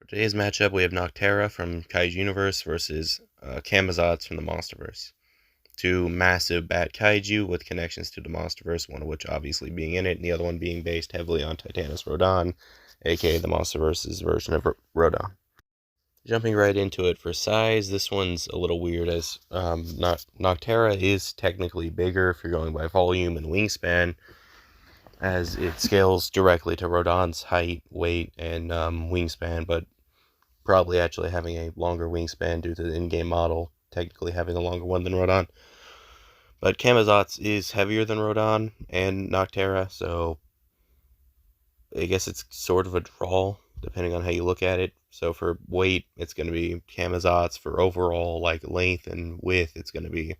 For today's matchup, we have Nouctera from Kaiju Universe versus Camazotz from the Monsterverse. Two massive bat kaiju with connections to the Monsterverse, one of which obviously being in it, and the other one being based heavily on Titanus Rodan, aka the Monsterverse's version of Rodan. Jumping right into it, for size, this one's a little weird as Nouctera is technically bigger if you're going by volume and wingspan, as it scales directly to Rodan's height, weight, and wingspan, but probably actually having a longer wingspan due to the in-game model technically having a longer one than Rodan. But Camazotz is heavier than Rodan and Nouctera, so I guess it's sort of a draw depending on how you look at it. So for weight, it's going to be Camazotz. For overall like length and width, it's going to be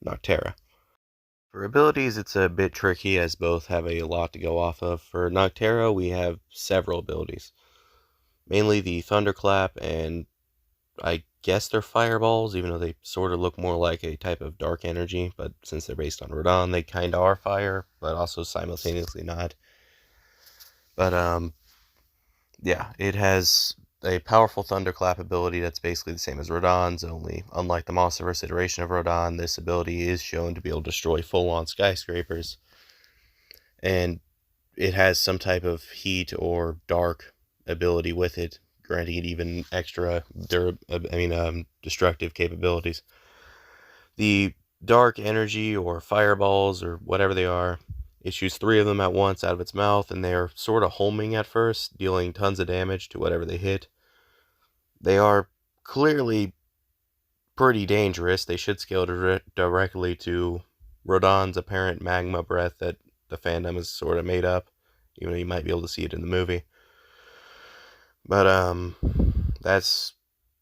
Nouctera. For abilities, it's a bit tricky as both have a lot to go off of. For Nouctera, we have several abilities. Mainly the Thunderclap, and I guess they're fireballs, even though they sort of look more like a type of dark energy, but since they're based on Rodan, they kind of are fire, but also simultaneously not. But, yeah, it has a powerful Thunderclap ability that's basically the same as Rodan's, only unlike the Monsterverse iteration of Rodan, this ability is shown to be able to destroy full-on skyscrapers. And it has some type of heat or dark ability with it, granting it even extra destructive capabilities. The dark energy or fireballs or whatever they are, it shoots 3 of them at once out of its mouth, and they're sort of homing at first, dealing tons of damage to whatever they hit. They are clearly pretty dangerous. They should scale directly to Rodan's apparent magma breath that the fandom is sort of made up, even though you might be able to see it in the movie. But, that's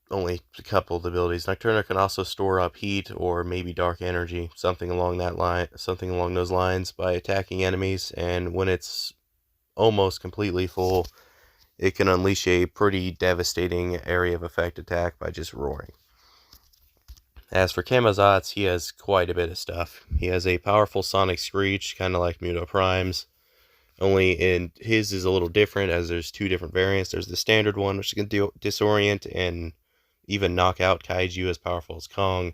only a couple of the abilities. Nouctera can also store up heat or maybe dark energy, something along those lines, by attacking enemies, and when it's almost completely full, it can unleash a pretty devastating area of effect attack by just roaring. As for Camazotz, he has quite a bit of stuff. He has a powerful sonic screech, kind of like Muto Prime's, only in his is a little different, as there's 2 different variants. There's the standard one, which can disorient and even knock out Kaiju as powerful as Kong.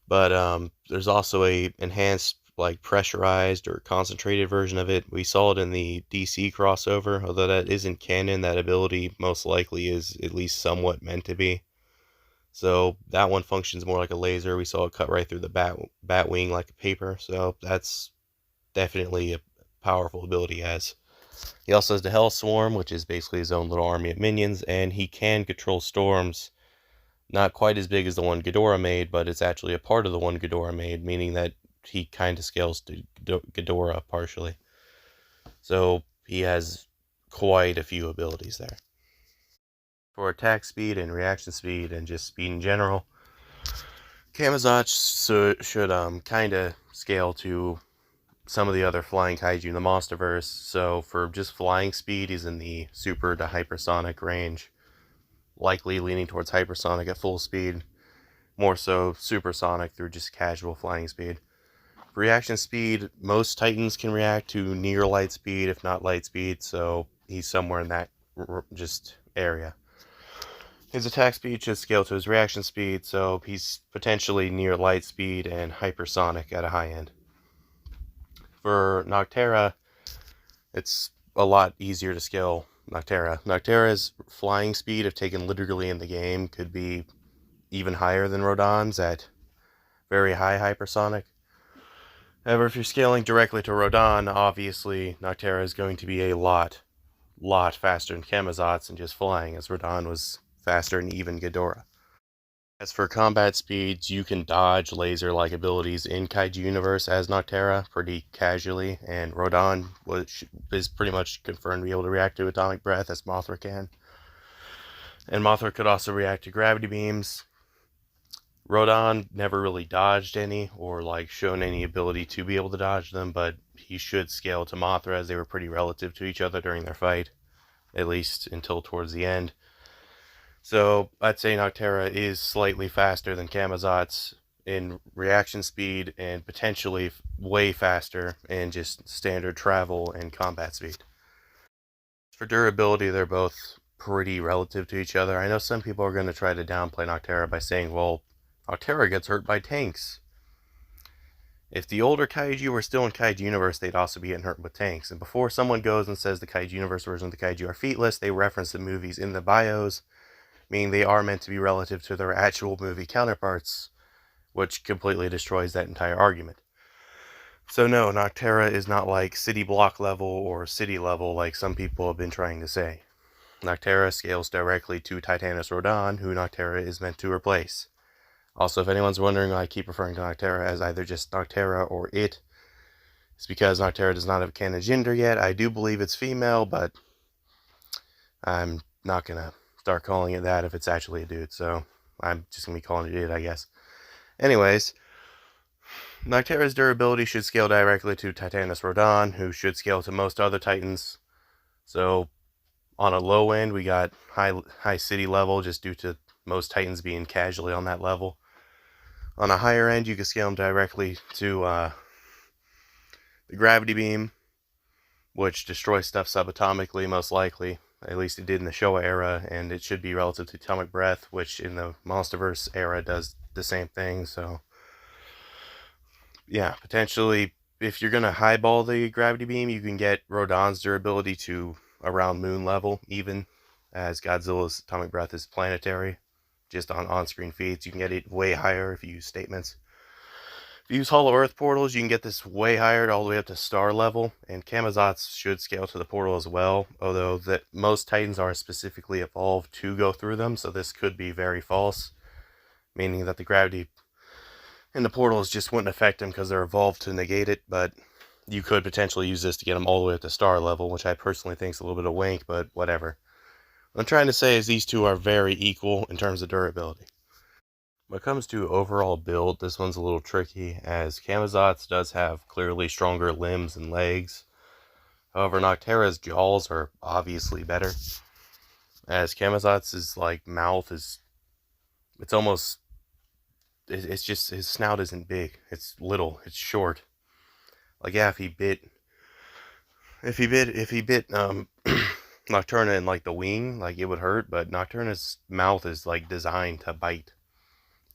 But there's also a enhanced, like, pressurized or concentrated version of it. We saw it in the DC crossover, although that isn't canon. That ability most likely is at least somewhat meant to be. So that one functions more like a laser. We saw it cut right through the bat wing like a paper. So that's definitely a powerful ability he has. He also has the Hell Swarm, which is basically his own little army of minions, and he can control storms. Not quite as big as the one Ghidorah made, but it's actually a part of the one Ghidorah made, meaning that he kind of scales to Ghidorah partially. So he has quite a few abilities there. For attack speed and reaction speed and just speed in general, Camazotz should kind of scale to some of the other flying kaiju in the Monsterverse. So for just flying speed, he's in the super to hypersonic range, likely leaning towards hypersonic at full speed, more so supersonic through just casual flying speed. For reaction speed, most Titans can react to near light speed, if not light speed, so he's somewhere in that just area. His attack speed should scale to his reaction speed, so he's potentially near light speed and hypersonic at a high end. For Nouctera, it's a lot easier to scale Nouctera. Nouctera's flying speed, if taken literally in the game, could be even higher than Rodan's at very high hypersonic. However, if you're scaling directly to Rodan, obviously Nouctera is going to be a lot faster than Camazotz and just flying, as Rodan was faster than even Ghidorah. As for combat speeds, you can dodge laser-like abilities in Kaiju Universe as Nouctera pretty casually, and Rodan is pretty much confirmed to be able to react to Atomic Breath as Mothra can. And Mothra could also react to gravity beams. Rodan never really dodged any, or like shown any ability to be able to dodge them, but he should scale to Mothra, as they were pretty relative to each other during their fight, at least until towards the end. So I'd say Nouctera is slightly faster than Camazotz in reaction speed, and potentially way faster in just standard travel and combat speed. For durability, they're both pretty relative to each other. I know some people are going to try to downplay Nouctera by saying, well, Nouctera gets hurt by tanks. If the older Kaiju were still in Kaiju Universe, they'd also be getting hurt with tanks. And before someone goes and says the Kaiju Universe version of the Kaiju are featless, they reference the movies in the bios, meaning they are meant to be relative to their actual movie counterparts, which completely destroys that entire argument. So no, Nouctera is not like city block level or city level like some people have been trying to say. Nouctera scales directly to Titanus Rodan, who Nouctera is meant to replace. Also, if anyone's wondering why I keep referring to Nouctera as either just Nouctera or it, it's because Nouctera does not have a canon gender yet. I do believe it's female, but I'm not going to start calling it that if it's actually a dude, so I'm just going to be calling it, I guess. Anyways, Nouctera's durability should scale directly to Titanus Rodan, who should scale to most other Titans. So, on a low end, we got high city level, just due to most Titans being casually on that level. On a higher end, you can scale them directly to the gravity beam, which destroys stuff subatomically, most likely. At least it did in the Showa era, and it should be relative to atomic breath, which in the Monsterverse era does the same thing. So, yeah, potentially, if you're going to highball the gravity beam, you can get Rodan's durability to around moon level, even, as Godzilla's atomic breath is planetary. Just on on-screen feeds, you can get it way higher if you use statements. If you use Hollow Earth portals, you can get this way higher, all the way up to star level, and Camazotz should scale to the portal as well, although that most Titans are specifically evolved to go through them, so this could be very false, meaning that the gravity in the portals just wouldn't affect them because they're evolved to negate it, but you could potentially use this to get them all the way up to star level, which I personally think is a little bit of wank, but whatever. What I'm trying to say is these two are very equal in terms of durability. When it comes to overall build, this one's a little tricky, as Camazotz does have clearly stronger limbs and legs. However, Nouctera's jaws are obviously better, as Camazotz's mouth is, it's almost, it's just, his snout isn't big, it's little, it's short. Like, yeah, if he bit Nocturna in the wing, it would hurt, but Nocturna's mouth is designed to bite.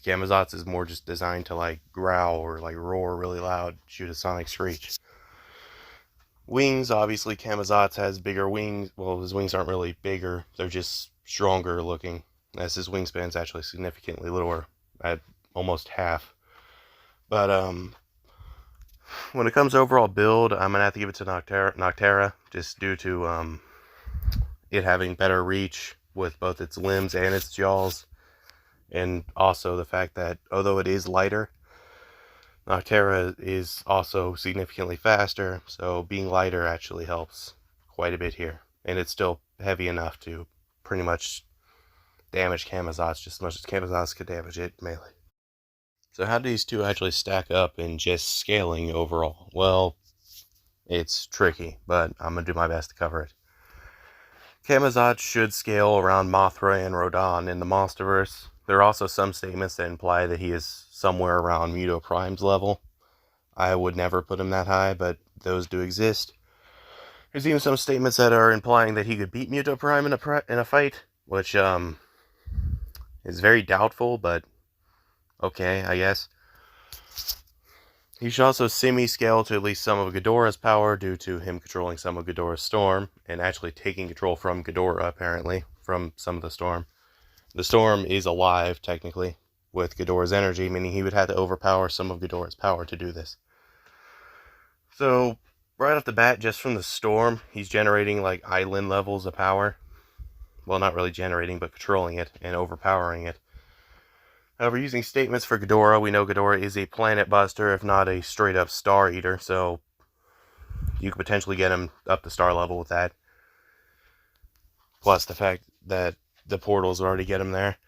Camazotz is more just designed to growl or roar really loud, shoot a sonic screech. Wings, obviously Camazotz has bigger wings. Well, his wings aren't really bigger, they're just stronger looking, as his wingspan's actually significantly lower, at almost half. But when it comes to overall build, I'm gonna have to give it to Nouctera, just due to it having better reach with both its limbs and its jaws. And also the fact that, although it is lighter, Nouctera is also significantly faster, so being lighter actually helps quite a bit here. And it's still heavy enough to pretty much damage Camazotz just as much as Camazotz could damage it melee. So how do these two actually stack up in just scaling overall? Well, it's tricky, but I'm going to do my best to cover it. Camazotz should scale around Mothra and Rodan in the Monsterverse. There are also some statements that imply that he is somewhere around Muto Prime's level. I would never put him that high, but those do exist. There's even some statements that are implying that he could beat Muto Prime in a fight, which is very doubtful, but okay, I guess. He should also semi-scale to at least some of Ghidorah's power due to him controlling some of Ghidorah's storm, and actually taking control from Ghidorah, apparently, from some of the storm. The storm is alive, technically, with Ghidorah's energy, meaning he would have to overpower some of Ghidorah's power to do this. So, right off the bat, just from the storm, he's generating island levels of power. Well, not really generating, but controlling it and overpowering it. However, using statements for Ghidorah, we know Ghidorah is a planet buster, if not a straight up star eater, so you could potentially get him up to star level with that. Plus the fact that the portals already get him there.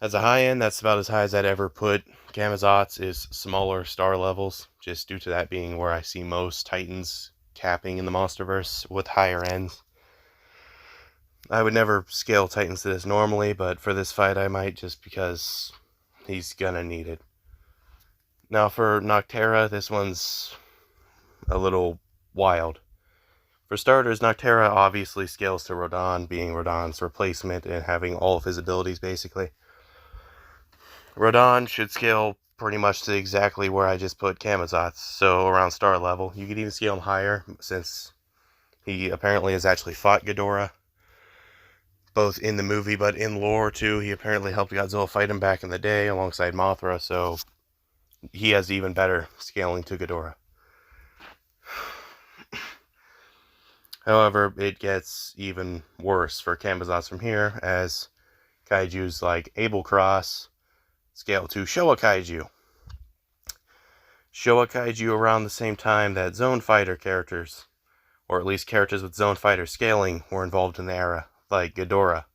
As a high end, that's about as high as I'd ever put Camazotz, is smaller star levels, just due to that being where I see most Titans capping in the Monsterverse with higher ends. I would never scale Titans to this normally, but for this fight I might, just because he's gonna need it. Now for Nouctera, this one's a little wild. For starters, Nouctera obviously scales to Rodon, being Rodon's replacement and having all of his abilities basically. Rodon should scale pretty much to exactly where I just put Camazotz, so around star level. You could even scale him higher, since he apparently has actually fought Ghidorah, both in the movie but in lore too. He apparently helped Godzilla fight him back in the day alongside Mothra, so he has even better scaling to Ghidorah. However, it gets even worse for Camazotz from here, as kaijus like Abel Cross scale to Showa Kaiju. Showa Kaiju around the same time that Zone Fighter characters, or at least characters with Zone Fighter scaling, were involved in the era, like Ghidorah.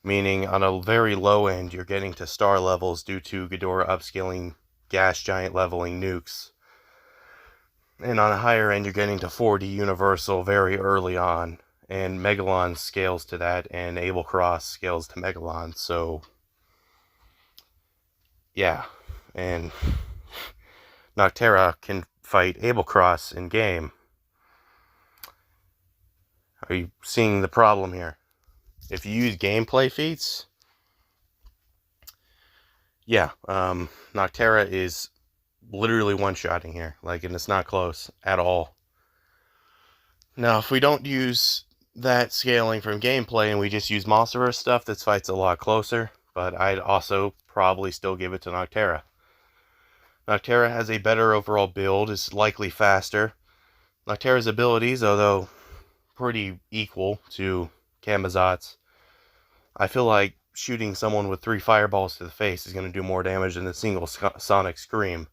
Meaning, on a very low end, you're getting to star levels due to Ghidorah upscaling gas giant leveling nukes. And on a higher end, you're getting to 4D Universal very early on. And Megalon scales to that, and Abel Cross scales to Megalon, so yeah. And Nouctera can fight Abel Cross in game. Are you seeing the problem here? If you use gameplay feats, yeah, Nouctera is literally one-shotting here, and it's not close at all. Now, if we don't use that scaling from gameplay and we just use Monsterverse stuff, this fight's a lot closer, but I'd also probably still give it to Nouctera. Nouctera has a better overall build, is likely faster. Nouctera's abilities, although pretty equal to Camazotz, I feel like shooting someone with 3 fireballs to the face is going to do more damage than a single sonic scream.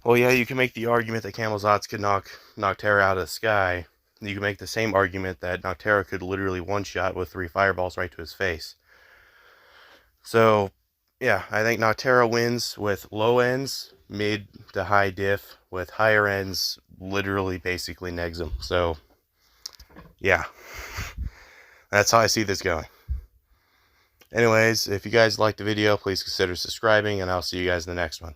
Well, yeah, you can make the argument that Camazotz could knock Nouctera out of the sky. You can make the same argument that Nouctera could literally one-shot with 3 fireballs right to his face. So, yeah, I think Nouctera wins with low ends, mid to high diff, with higher ends literally basically negs him. So, yeah, that's how I see this going. Anyways, if you guys liked the video, please consider subscribing, and I'll see you guys in the next one.